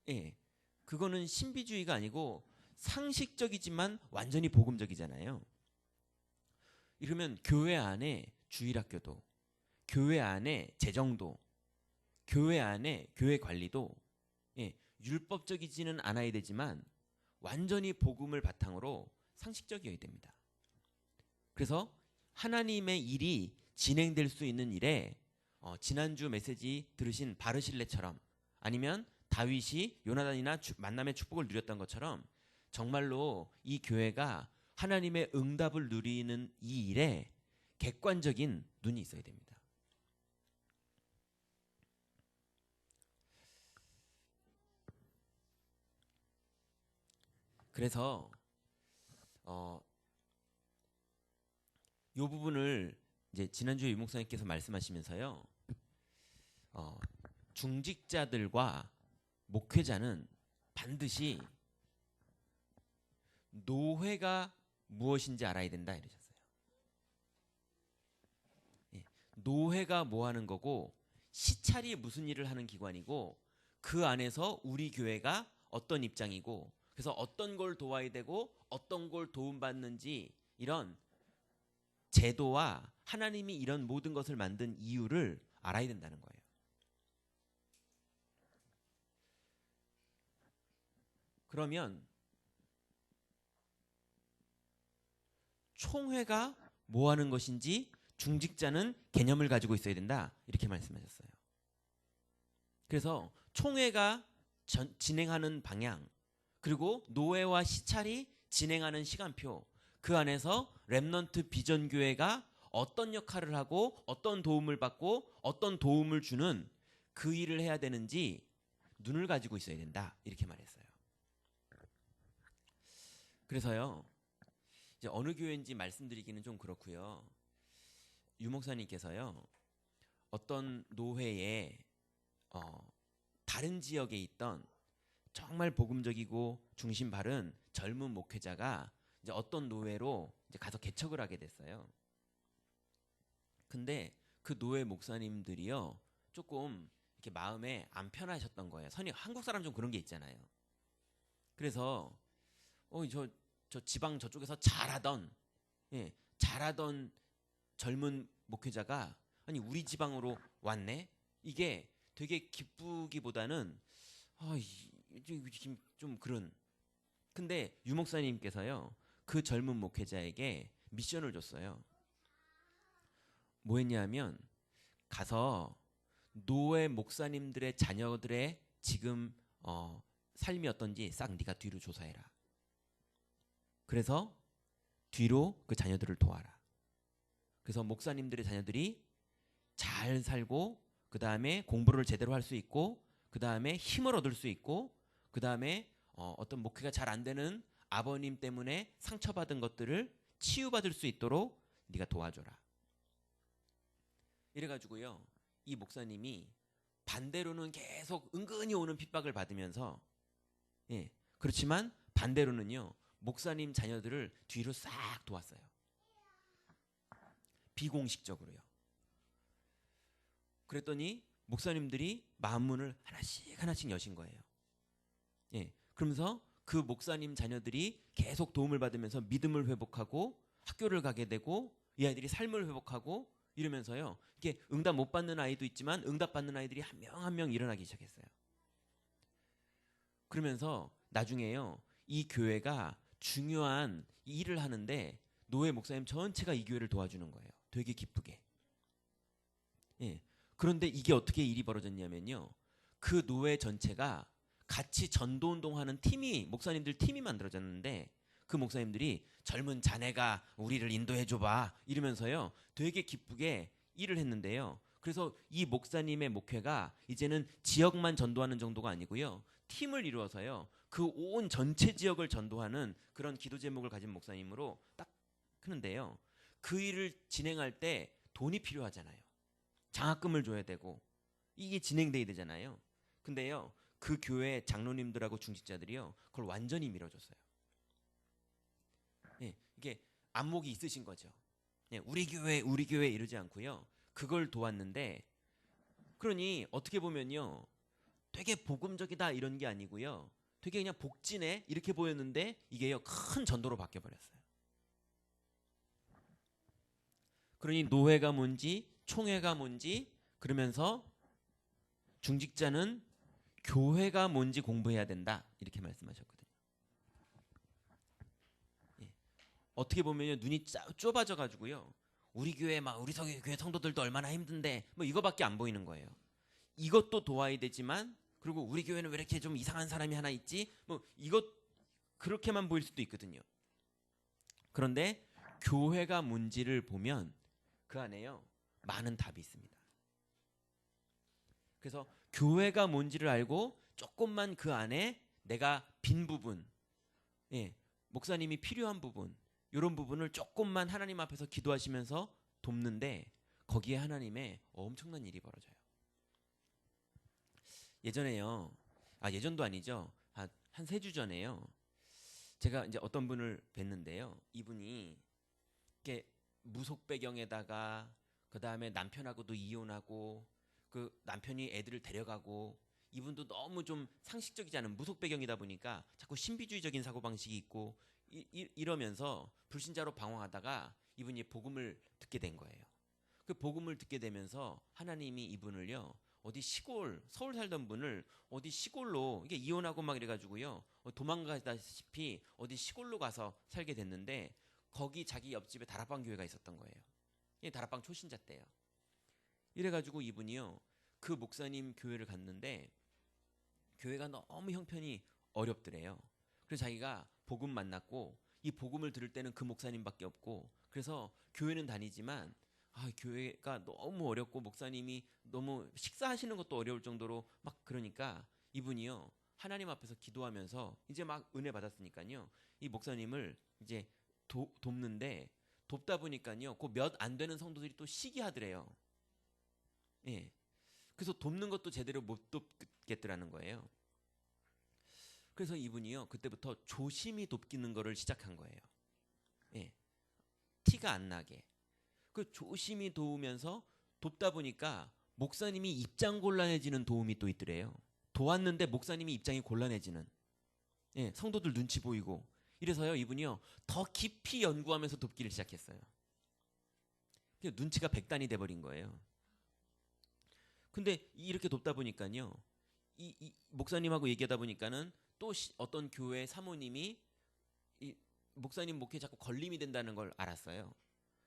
예, 그거는 신비주의가 아니고 상식적이지만 완전히 복음적이잖아요. 이러면 교회 안에 주일학교도, 교회 안에 재정도, 교회 안에 교회 관리도 율법적이지는 않아야 되지만 완전히 복음을 바탕으로 상식적이어야 됩니다. 그래서 하나님의 일이 진행될 수 있는 일에 지난주 메시지 들으신 바르실레처럼 아니면 다윗이 요나단이나 만남의 축복을 누렸던 것처럼 정말로 이 교회가 하나님의 응답을 누리는 이 일에 객관적인 눈이 있어야 됩니다. 그래서 이 부분을 이제 지난주에 유 목사님께서 말씀하시면서요, 중직자들과 목회자는 반드시 노회가 무엇인지 알아야 된다 이러셨어요. 노회가 뭐 하는 거고 시찰이 무슨 일을 하는 기관이고 그 안에서 우리 교회가 어떤 입장이고 그래서 어떤 걸 도와야 되고 어떤 걸 도움받는지 이런 제도와 하나님이 이런 모든 것을 만든 이유를 알아야 된다는 거예요. 그러면 총회가 뭐 하는 것인지 중직자는 개념을 가지고 있어야 된다 이렇게 말씀하셨어요. 그래서 총회가 진행하는 방향 그리고 노회와 시찰이 진행하는 시간표 그 안에서 렘넌트 비전교회가 어떤 역할을 하고 어떤 도움을 받고 어떤 도움을 주는 그 일을 해야 되는지 눈을 가지고 있어야 된다 이렇게 말했어요. 그래서요 이제 어느 교회인지 말씀드리기는 좀 그렇고요. 유 목사님께서요 어떤 노회에 다른 지역에 있던 정말 복음적이고 중심 바른 젊은 목회자가 이제 어떤 노회로 이제 가서 개척을 하게 됐어요. 근데 그 노회 목사님들이요 조금 이렇게 마음에 안 편하셨던 거예요. 한국 사람 좀 그런 게 있잖아요. 그래서 저 지방 저쪽에서 잘하던 젊은 목회자가 아니 우리 지방으로 왔네. 이게 되게 기쁘기보다는 좀 그런. 근데 유 목사님께서요 그 젊은 목회자에게 미션을 줬어요. 뭐 했냐면 가서 노회 목사님들의 자녀들의 지금 삶이 어떤지 싹 네가 뒤로 조사해라. 그래서 뒤로 그 자녀들을 도와라. 그래서 목사님들의 자녀들이 잘 살고 그 다음에 공부를 제대로 할 수 있고 그 다음에 힘을 얻을 수 있고 그 다음에 어떤 목회가 잘 안 되는 아버님 때문에 상처받은 것들을 치유받을 수 있도록 네가 도와줘라. 이래가지고요 이 목사님이 반대로는 계속 은근히 오는 핍박을 받으면서 그렇지만 반대로는요 목사님 자녀들을 뒤로 싹 도왔어요. 비공식적으로요. 그랬더니 목사님들이 마음문을 하나씩 여신 거예요. 그러면서 그 목사님 자녀들이 계속 도움을 받으면서 믿음을 회복하고 학교를 가게 되고 이 아이들이 삶을 회복하고 이러면서요. 이게 응답 못 받는 아이도 있지만 응답 받는 아이들이 한 명 한 명 일어나기 시작했어요. 그러면서 나중에요. 이 교회가 중요한 일을 하는데 노회 목사님 전체가 이 교회를 도와주는 거예요. 되게 기쁘게. 그런데 이게 어떻게 일이 벌어졌냐면요. 그 노회 전체가 같이 전도운동하는 목사님들 팀이 만들어졌는데 그 목사님들이 젊은 자네가 우리를 인도해줘봐 이러면서요. 되게 기쁘게 일을 했는데요. 그래서 이 목사님의 목회가 이제는 지역만 전도하는 정도가 아니고요. 팀을 이루어서요. 그 온 전체 지역을 전도하는 그런 기도 제목을 가진 목사님으로 딱 크는데요. 그 일을 진행할 때 돈이 필요하잖아요. 장학금을 줘야 되고 이게 진행돼야 되잖아요. 근데요. 그 교회 장로님들하고 중직자들이요. 그걸 완전히 밀어줬어요. 이게 안목이 있으신 거죠. 우리 교회 이러지 않고요. 그걸 도왔는데 그러니 어떻게 보면요. 되게 복음적이다 이런 게 아니고요. 되게 그냥 복지네 이렇게 보였는데 이게요 큰 전도로 바뀌어 버렸어요. 그러니 노회가 뭔지 총회가 뭔지 그러면서 중직자는 교회가 뭔지 공부해야 된다 이렇게 말씀하셨거든요. 예. 어떻게 보면요 눈이 좁아져 가지고요 우리 교회 막 우리 교회 성도들도 얼마나 힘든데 뭐 이거밖에 안 보이는 거예요. 이것도 도와야 되지만 그리고 우리 교회는 왜 이렇게 좀 이상한 사람이 하나 있지? 뭐 이것 그렇게만 보일 수도 있거든요. 그런데 교회가 뭔지를 보면 그 안에요 많은 답이 있습니다. 그래서 교회가 뭔지를 알고 조금만 그 안에 내가 빈 부분, 예, 목사님이 필요한 부분, 이런 부분을 조금만 하나님 앞에서 기도하시면서 돕는데 거기에 하나님의 엄청난 일이 벌어져요. 예전에요, 예전도 아니죠, 한 3주 전에요. 제가 이제 어떤 분을 뵀는데요. 이분이 이렇게 무속 배경에다가 그 다음에 남편하고도 이혼하고 그 남편이 애들을 데려가고 이분도 너무 좀 상식적이지 않은 무속 배경이다 보니까 자꾸 신비주의적인 사고방식이 있고 이러면서 불신자로 방황하다가 이분이 복음을 듣게 된 거예요. 그 복음을 듣게 되면서 하나님이 이분을요 어디 시골 서울 살던 분을 어디 시골로 이게 이혼하고 막 이래가지고요 도망가다시피 어디 시골로 가서 살게 됐는데 거기 자기 옆집에 다락방 교회가 있었던 거예요. 이 다락방 초신자 때요. 이래가지고 이분이요 그 목사님 교회를 갔는데 교회가 너무 형편이 어렵더래요. 그래서 자기가 복음 만났고 이 복음을 들을 때는 그 목사님밖에 없고 그래서 교회는 다니지만 교회가 너무 어렵고 목사님이 너무 식사하시는 것도 어려울 정도로 막 그러니까 이분이요 하나님 앞에서 기도하면서 이제 막 은혜 받았으니까요 이 목사님을 이제 돕는데 돕다 보니까요 그 몇 안 되는 성도들이 또 시기하더래요. 예. 그래서 돕는 것도 제대로 못 돕겠더라는 거예요. 그래서 이분이요 그때부터 조심히 돕기는 거를 시작한 거예요. 예. 티가 안 나게. 그 조심히 도우면서 돕다 보니까 목사님이 입장 곤란해지는 도움이 또 있더래요. 도왔는데 목사님이 입장이 곤란해지는. 예, 성도들 눈치 보이고. 이래서요 이분이요 더 깊이 연구하면서 돕기를 시작했어요. 눈치가 백단이 돼버린 거예요. 근데 이렇게 돕다 보니까요 이 목사님하고 얘기하다 보니까는 또 어떤 교회 사모님이 이 목사님 목회에 자꾸 걸림이 된다는 걸 알았어요.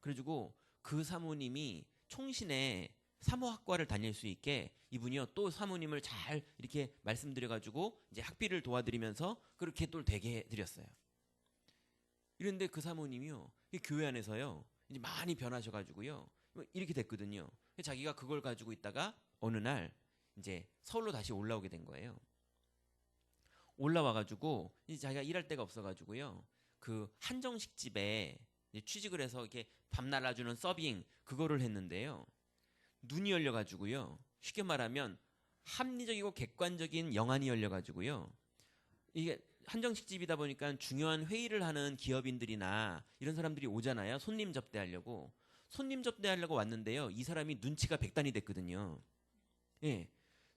그래가지고 그 사모님이 총신에 사모학과를 다닐 수 있게 이분이요 또 사모님을 잘 이렇게 말씀드려가지고 이제 학비를 도와드리면서 그렇게 또 되게 해드렸어요. 이런데 그 사모님이요 이 교회 안에서요 이제 많이 변하셔가지고요 이렇게 됐거든요. 자기가 그걸 가지고 있다가 어느 날 이제 서울로 다시 올라오게 된 거예요. 올라와가지고 이제 자기가 일할 데가 없어가지고요 그 한정식 집에 취직을 해서 이렇게 밥 날라주는 서빙 그거를 했는데요 눈이 열려가지고요 쉽게 말하면 합리적이고 객관적인 영안이 열려가지고요 이게 한정식 집이다 보니까 중요한 회의를 하는 기업인들이나 이런 사람들이 오잖아요. 손님 접대하려고 왔는데요 이 사람이 눈치가 백단이 됐거든요. 예,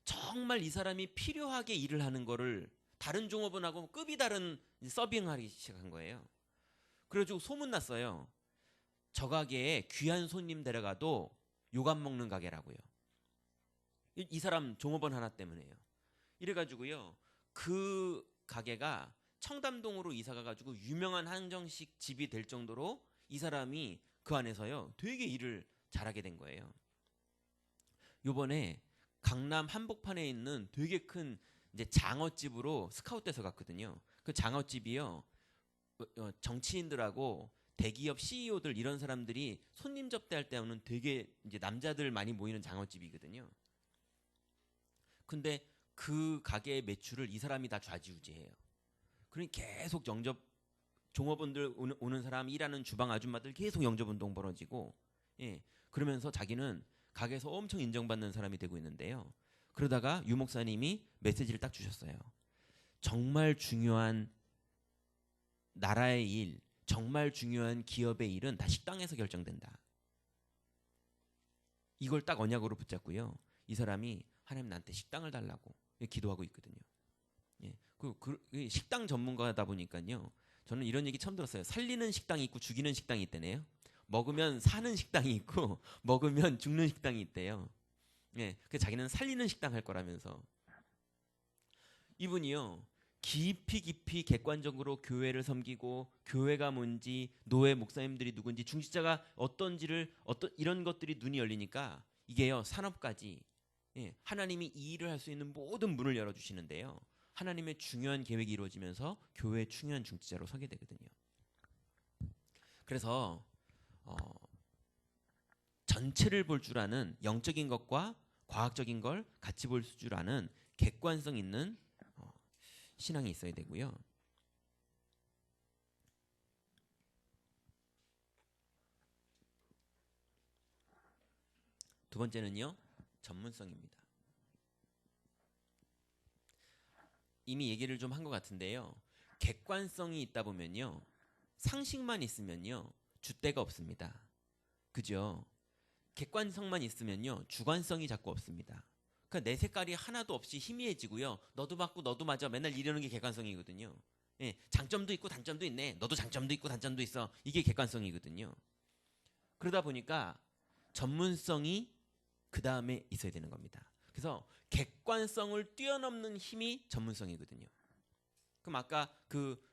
정말 이 사람이 필요하게 일을 하는 거를 다른 종업원하고 급이 다른 서빙하기 시작한 거예요. 그래가지고 소문났어요. 저 가게에 귀한 손님 데려가도 욕 안 먹는 가게라고요. 이 사람 종업원 하나 때문에요. 이래가지고요 그 가게가 청담동으로 이사가가지고 유명한 한정식 집이 될 정도로 이 사람이 그 안에서요 되게 일을 잘하게 된 거예요. 요번에 강남 한복판에 있는 되게 큰 이제 장어집으로 스카웃돼서 갔거든요. 그 장어집이요 정치인들하고 대기업 CEO들 이런 사람들이 손님 접대할 때 오는 되게 이제 남자들 많이 모이는 장어집이거든요. 근데 그 가게의 매출을 이 사람이 다 좌지우지해요. 그러니 계속 종업원들 오는 사람 일하는 주방 아줌마들 계속 영접운동 벌어지고 예 그러면서 자기는 가게에서 엄청 인정받는 사람이 되고 있는데요. 그러다가 유 목사님이 메시지를 딱 주셨어요. 정말 중요한 나라의 일, 정말 중요한 기업의 일은 다 식당에서 결정된다. 이걸 딱 언약으로 붙잡고요. 이 사람이 하나님 나한테 식당을 달라고 기도하고 있거든요. 예. 식당 전문가다 보니까요. 저는 이런 얘기 처음 들었어요. 살리는 식당이 있고 죽이는 식당이 있다네요. 먹으면 사는 식당이 있고 먹으면 죽는 식당이 있대요. 예. 그 자기는 살리는 식당 할 거라면서. 이분이요. 깊이 객관적으로 교회를 섬기고 교회가 뭔지 노예 목사님들이 누군지 중직자가 어떤지를 이런 것들이 눈이 열리니까 이게요. 산업까지 하나님이 이 일을 할 수 있는 모든 문을 열어주시는데요. 하나님의 중요한 계획이 이루어지면서 교회의 중요한 중직자로 서게 되거든요. 그래서 전체를 볼 줄 아는 영적인 것과 과학적인 걸 같이 볼 줄 아는 객관성 있는 신앙이 있어야 되고요. 두 번째는요. 전문성입니다. 이미 얘기를 좀 한 것 같은데요. 객관성이 있다 보면요. 상식만 있으면요. 줏대가 없습니다. 그죠? 객관성만 있으면요. 주관성이 자꾸 없습니다. 그러니까 내 색깔이 하나도 없이 희미해지고요. 너도 맞고 너도 맞아. 맨날 이러는 게 객관성이거든요. 예, 장점도 있고 단점도 있네. 너도 장점도 있고 단점도 있어. 이게 객관성이거든요. 그러다 보니까 전문성이 그 다음에 있어야 되는 겁니다. 그래서 객관성을 뛰어넘는 힘이 전문성이거든요. 그럼 아까 그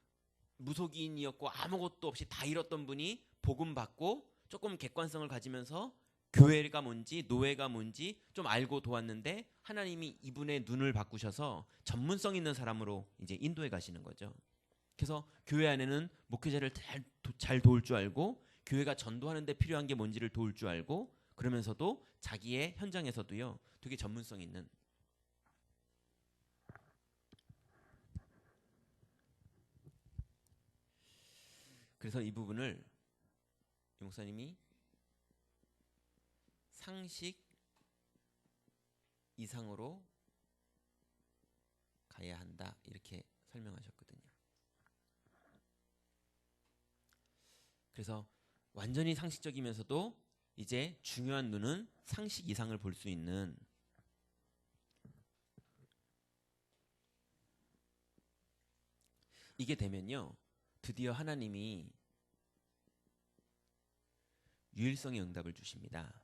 무속인이었고 아무것도 없이 다 잃었던 분이 복음 받고 조금 객관성을 가지면서 교회가 뭔지 노예가 뭔지 좀 알고 도왔는데 하나님이 이분의 눈을 바꾸셔서 전문성 있는 사람으로 이제 인도해 가시는 거죠. 그래서 교회 안에는 목회자를 잘 도울 줄 알고 교회가 전도하는 데 필요한 게 뭔지를 도울 줄 알고 그러면서도 자기의 현장에서도요. 되게 전문성 있는 그래서 이 부분을 이 목사님이 상식 이상으로 가야 한다 이렇게 설명하셨거든요. 그래서 완전히 상식적이면서도 이제 중요한 눈은 상식 이상을 볼 수 있는 이게 되면요. 드디어 하나님이 유일성의 응답을 주십니다.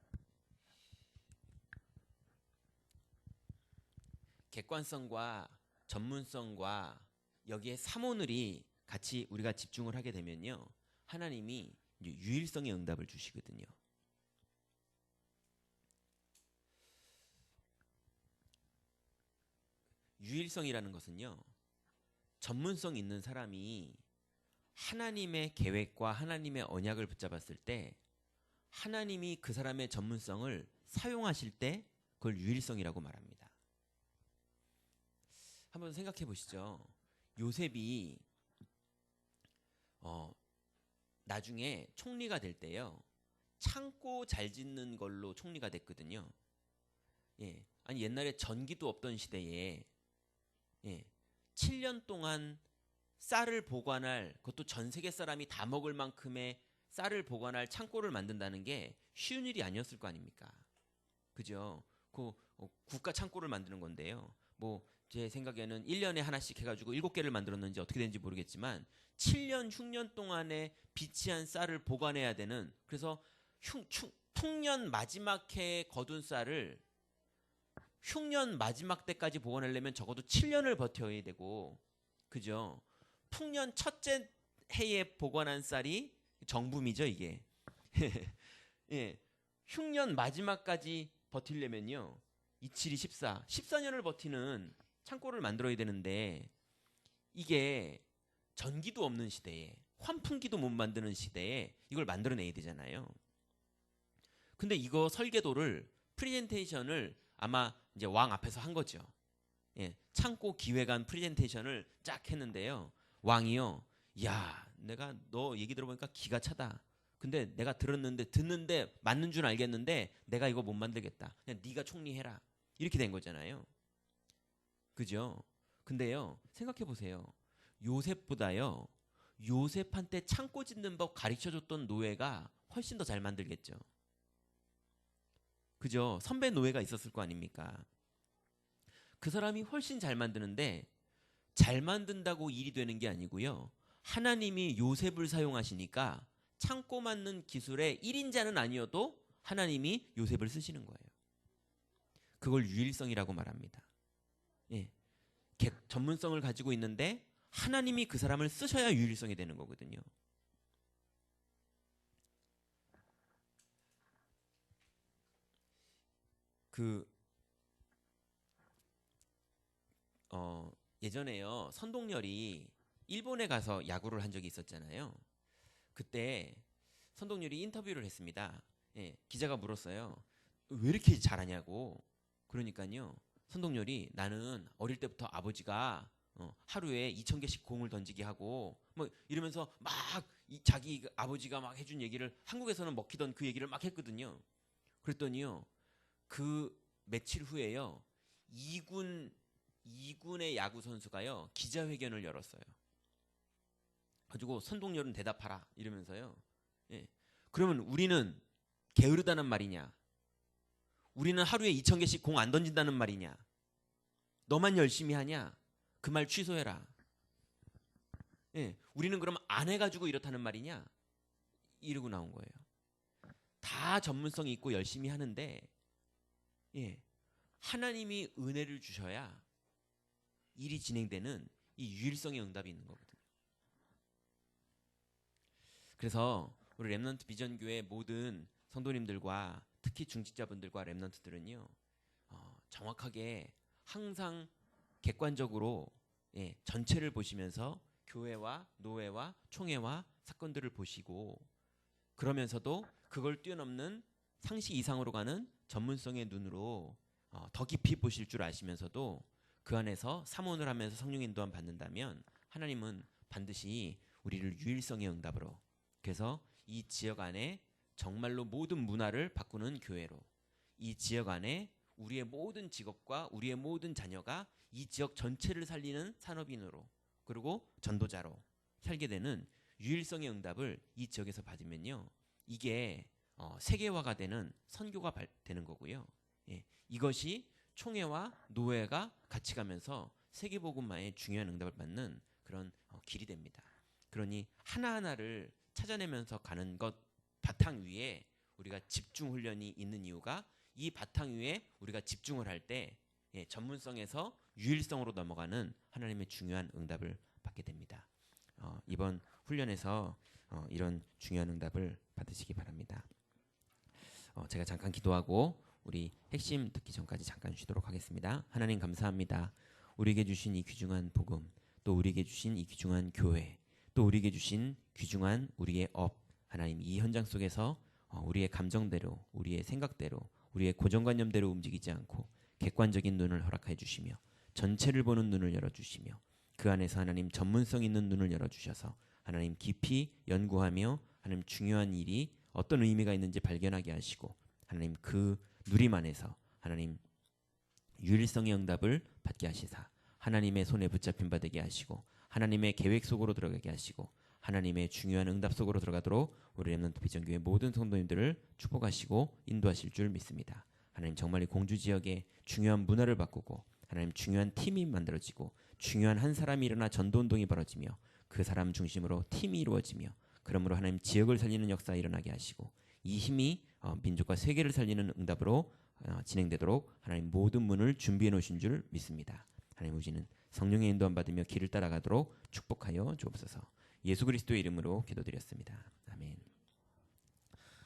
객관성과 전문성과 여기에 삼오늘이 같이 우리가 집중을 하게 되면요. 하나님이 유일성의 응답을 주시거든요. 유일성이라는 것은요. 전문성 있는 사람이 하나님의 계획과 하나님의 언약을 붙잡았을 때 하나님이 그 사람의 전문성을 사용하실 때 그걸 유일성이라고 말합니다. 한번 생각해 보시죠. 요셉이 나중에 총리가 될 때요. 창고 잘 짓는 걸로 총리가 됐거든요. 예. 아니 옛날에 전기도 없던 시대에 7년 동안 쌀을 보관할 그것도 전 세계 사람이 다 먹을 만큼의 쌀을 보관할 창고를 만든다는 게 쉬운 일이 아니었을 거 아닙니까? 그죠? 그 국가 창고를 만드는 건데요. 뭐 제 생각에는 1년에 하나씩 해가지고 7개를 만들었는지 어떻게 되는지 모르겠지만 7년 흉년 동안에 비치한 쌀을 보관해야 되는 그래서 풍년 마지막 해에 거둔 쌀을 흉년 마지막 때까지 보관하려면 적어도 7년을 버텨야 되고 그죠? 풍년 첫째 해에 보관한 쌀이 정붐이죠 이게. 예, 흉년 마지막까지 버티려면요. 27이 14, 14년을 버티는 창고를 만들어야 되는데 이게 전기도 없는 시대에 환풍기도 못 만드는 시대에 이걸 만들어내야 되잖아요. 근데 이거 설계도를 프레젠테이션을 아마 이제 왕 앞에서 한 거죠. 예, 창고 기획안 프레젠테이션을 쫙 했는데요. 왕이요. 야, 내가 너 얘기 들어보니까 기가 차다. 근데 내가 듣는데 맞는 줄 알겠는데 내가 이거 못 만들겠다. 그냥 네가 총리해라. 이렇게 된 거잖아요. 그죠? 근데요. 생각해 보세요. 요셉보다요. 요셉한테 창고 짓는 법 가르쳐줬던 노예가 훨씬 더 잘 만들겠죠. 그죠? 선배 노예가 있었을 거 아닙니까? 그 사람이 훨씬 잘 만드는데 잘 만든다고 일이 되는 게 아니고요. 하나님이 요셉을 사용하시니까 창고 만든 기술의 1인자는 아니어도 하나님이 요셉을 쓰시는 거예요. 그걸 유일성이라고 말합니다. 예. 전문성을 가지고 있는데 하나님이 그 사람을 쓰셔야 유일성이 되는 거거든요. 예전에요. 선동열이 일본에 가서 야구를 한 적이 있었잖아요. 그때 선동열이 인터뷰를 했습니다. 예, 기자가 물었어요. 왜 이렇게 잘하냐고. 그러니까요. 선동열이 나는 어릴 때부터 아버지가 하루에 2,000개씩 공을 던지게 하고 뭐 이러면서 막 자기 아버지가 막 해준 얘기를 한국에서는 먹히던 그 얘기를 막 했거든요. 그랬더니요. 그 며칠 후에요. 2군의 야구 선수가요. 기자회견을 열었어요. 가지고 선동열은 대답하라 이러면서요. 예. 그러면 우리는 게으르다는 말이냐? 우리는 하루에 2,000개씩 공 안 던진다는 말이냐? 너만 열심히 하냐? 그 말 취소해라. 예. 우리는 그럼 안 해가지고 이렇다는 말이냐? 이러고 나온 거예요. 다 전문성이 있고 열심히 하는데 예. 하나님이 은혜를 주셔야 일이 진행되는 이 유일성의 응답이 있는 거거든요. 그래서 우리 렘넌트 비전교회 모든 성도님들과 특히 중직자분들과 렘넌트들은요. 정확하게 항상 객관적으로 예, 전체를 보시면서 교회와 노회와 총회와 사건들을 보시고 그러면서도 그걸 뛰어넘는 상식 이상으로 가는 전문성의 눈으로 더 깊이 보실 줄 아시면서도 그 안에서 사모를 하면서 성령 인도함 받는다면 하나님은 반드시 우리를 유일성의 응답으로 그래서 이 지역 안에 정말로 모든 문화를 바꾸는 교회로 이 지역 안에 우리의 모든 직업과 우리의 모든 자녀가 이 지역 전체를 살리는 산업인으로 그리고 전도자로 살게 되는 유일성의 응답을 이 지역에서 받으면요. 이게 세계화가 되는 선교가 되는 거고요. 예, 이것이 총회와 노회가 같이 가면서 세계복음화의 중요한 응답을 받는 그런 길이 됩니다. 그러니 하나하나를 찾아내면서 가는 것 바탕 위에 우리가 집중 훈련이 있는 이유가 이 바탕 위에 우리가 집중을 할 때 전문성에서 유일성으로 넘어가는 하나님의 중요한 응답을 받게 됩니다. 이번 훈련에서 이런 중요한 응답을 받으시기 바랍니다. 제가 잠깐 기도하고 우리 핵심 듣기 전까지 잠깐 쉬도록 하겠습니다. 하나님 감사합니다. 우리에게 주신 이 귀중한 복음, 또 우리에게 주신 이 귀중한 교회, 또 우리에게 주신 귀중한 우리의 업, 하나님 이 현장 속에서 우리의 감정대로, 우리의 생각대로, 우리의 고정관념대로 움직이지 않고 객관적인 눈을 허락해 주시며 전체를 보는 눈을 열어주시며 그 안에서 하나님 전문성 있는 눈을 열어주셔서 하나님 깊이 연구하며 하나님 중요한 일이 어떤 의미가 있는지 발견하게 하시고 하나님 그 누림 안에서 하나님 유일성의 응답을 받게 하시사 하나님의 손에 붙잡힌 바 되게 하시고 하나님의 계획 속으로 들어가게 하시고 하나님의 중요한 응답 속으로 들어가도록 우리 렘넌트 비전교회 모든 성도님들을 축복하시고 인도하실 줄 믿습니다. 하나님 정말 이 공주 지역에 중요한 문화를 바꾸고 하나님 중요한 팀이 만들어지고 중요한 한 사람이 일어나 전도운동이 벌어지며 그 사람 중심으로 팀이 이루어지며 그러므로 하나님 지역을 살리는 역사가 일어나게 하시고 이 힘이 민족과 세계를 살리는 응답으로 진행되도록 하나님 모든 문을 준비해 놓으신 줄 믿습니다. 하나님 우리는 성령의 인도함 받으며 길을 따라가도록 축복하여 주옵소서. 예수 그리스도의 이름으로 기도드렸습니다.